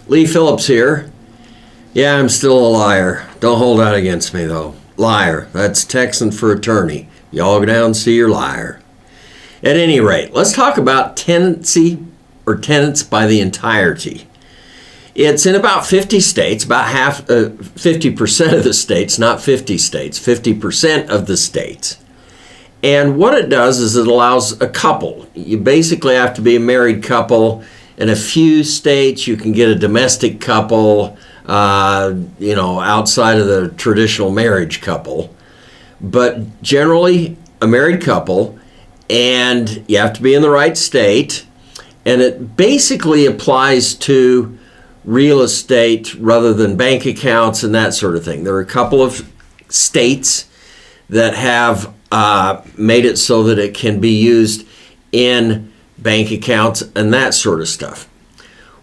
Lee Phillips here. Yeah, I'm still a liar. Don't hold out against me, though. Liar. That's Texan for attorney. Y'all go down and see your liar. At any rate, let's talk about tenancy or tenants by the entirety. It's in about 50 states, about 50% of the states, not 50 states, 50% of the states. And what it does is it allows a couple. You basically have to be a married couple. In a few states, you can get a domestic couple, outside of the traditional marriage couple. But generally, a married couple, and you have to be in the right state. And it basically applies to real estate rather than bank accounts and that sort of thing. There are a couple of states that have made it so that it can be used in bank accounts and that sort of stuff.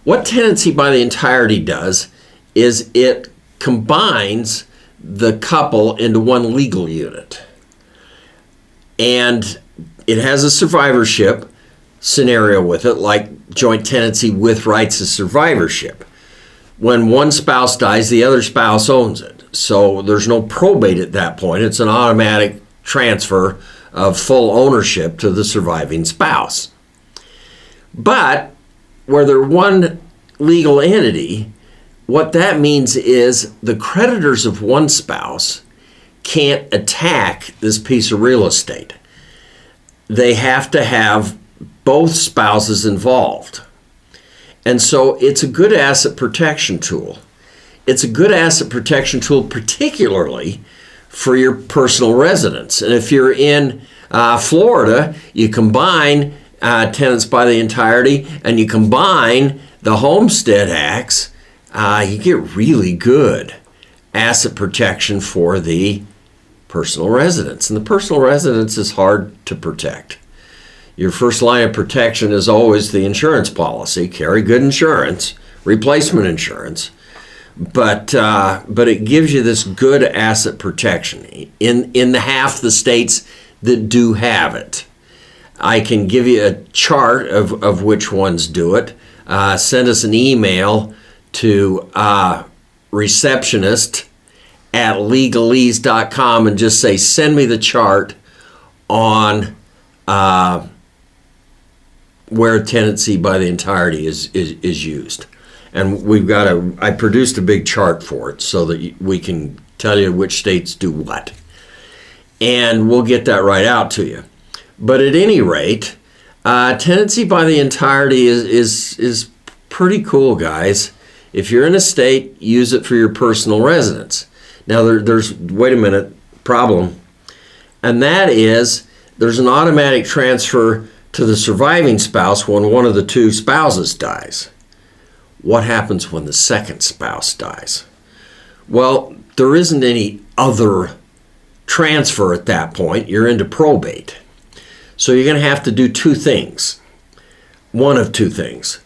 What tenancy by the entirety does is it combines the couple into one legal unit. And it has a survivorship scenario with it, like joint tenancy with rights of survivorship. When one spouse dies, the other spouse owns it. So there's no probate at that point. It's an automatic transfer of full ownership to the surviving spouse. But where they're one legal entity, what that means is the creditors of one spouse can't attack this piece of real estate. They have to have both spouses involved. And so it's a good asset protection tool. It's a good asset protection tool, particularly for your personal residence. And if you're in Florida, you combine tenants by the entirety and you combine the Homestead Acts, you get really good asset protection for the personal residence. And the personal residence is hard to protect. Your first line of protection is always the insurance policy. Carry good insurance, replacement insurance. But it gives you this good asset protection in the half the states that do have it. I can give you a chart of which ones do it. Send us an email to receptionist@legalese.com and just say, send me the chart on where tenancy by the entirety is used. And I produced a big chart for it so that we can tell you which states do what. And we'll get that right out to you. But at any rate, tenancy by the entirety is pretty cool, guys. If you're in a state, use it for your personal residence. Now, there's wait a minute, problem. And that is, there's an automatic transfer to the surviving spouse when one of the two spouses dies. What happens when the second spouse dies? Well, there isn't any other transfer at that point. You're into probate. So you're going to have to do two things. One of two things.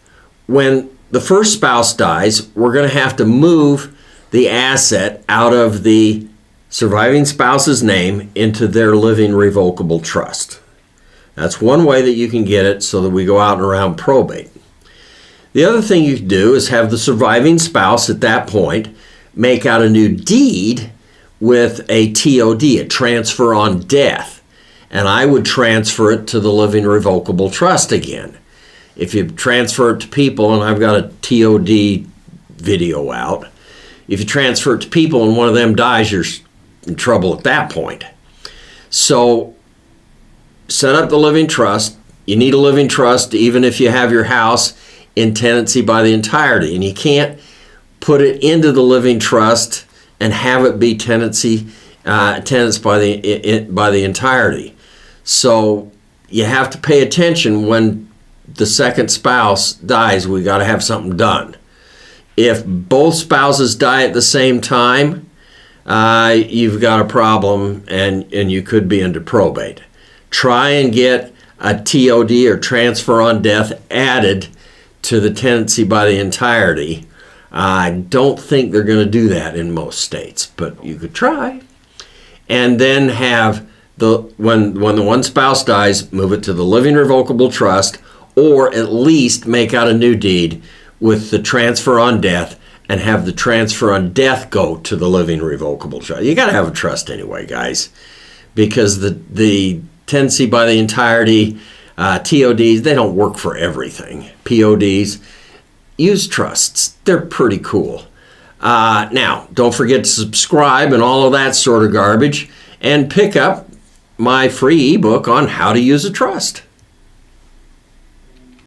When the first spouse dies, we're going to have to move the asset out of the surviving spouse's name into their living revocable trust. That's one way that you can get it so that we go out and around probate. The other thing you can do is have the surviving spouse at that point make out a new deed with a TOD, a transfer on death. And I would transfer it to the living revocable trust again. If you transfer it to people, and I've got a TOD video out, if you transfer it to people and one of them dies, you're in trouble at that point. So set up the living trust. You need a living trust even if you have your house in tenancy by the entirety. And you can't put it into the living trust and have it be tenants by the entirety. So you have to pay attention when the second spouse dies. We got to have something done. If both spouses die at the same time, you've got a problem and you could be into probate. Try and get a TOD or transfer on death added to the tenancy by the entirety. I don't think they're going to do that in most states, but you could try. And then have when the one spouse dies, move it to the living revocable trust, or at least make out a new deed with the transfer on death and have the transfer on death go to the living revocable trust. You got to have a trust anyway, guys, because the tenancy by the entirety, TODs, they don't work for everything. PODs, use trusts. They're pretty cool. Now, don't forget to subscribe and all of that sort of garbage, and pick up my free ebook on how to use a trust.